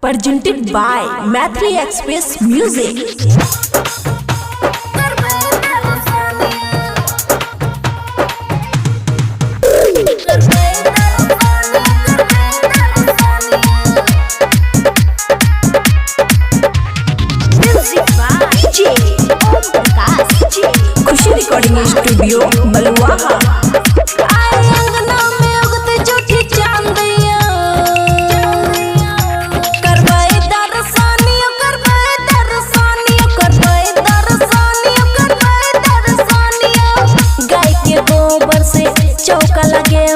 presented by Mathri Express Music. Khushi recording studio Baluaha. चौका लगे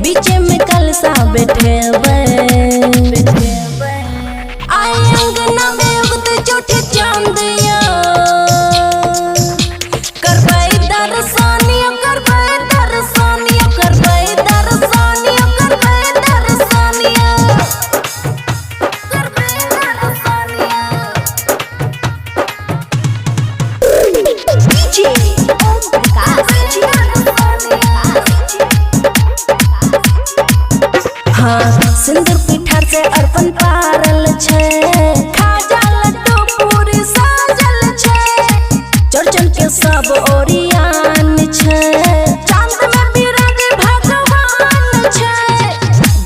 बीच में कलसा बैठे अंगना में उगते चोटी चांदिया करबै दर्शनिया करबै दर्शनिया करबै दर्शनिया करबै दर्शनिया करबै दर्शनिया डीजे ओम प्रकाश सिंदूर पिठार से अर्पण पारल छे खाजा लड्डू पूरी साजल छे चौरचन के सब ओरियान छे चांद में बिराज भगवान छे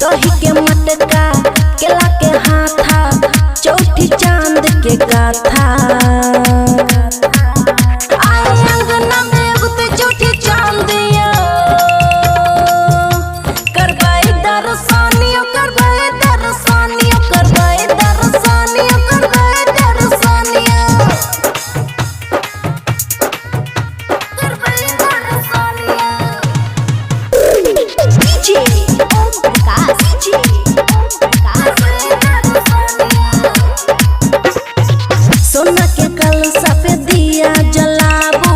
दही के मटका केला के हाथा चौठी चांद के गाथा अंगना में उगते चौठी चांदिया सोना के कलशा पे दिया जलाबू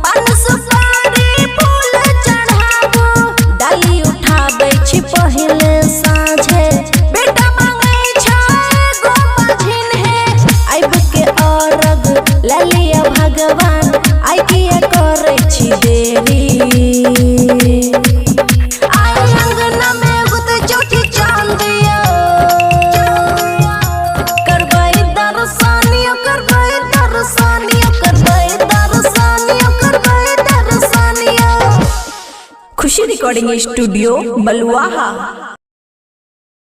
पान सुपारी फूल चढ़ाबू डाली उठाबै छी पहिले साँझे बेटा मांगै छै गो बहिन हे आइब के अरग ले लिया भगवान आइ किया करै छी देरी खुशी रिकॉर्डिंग स्टूडियो बलुआहा।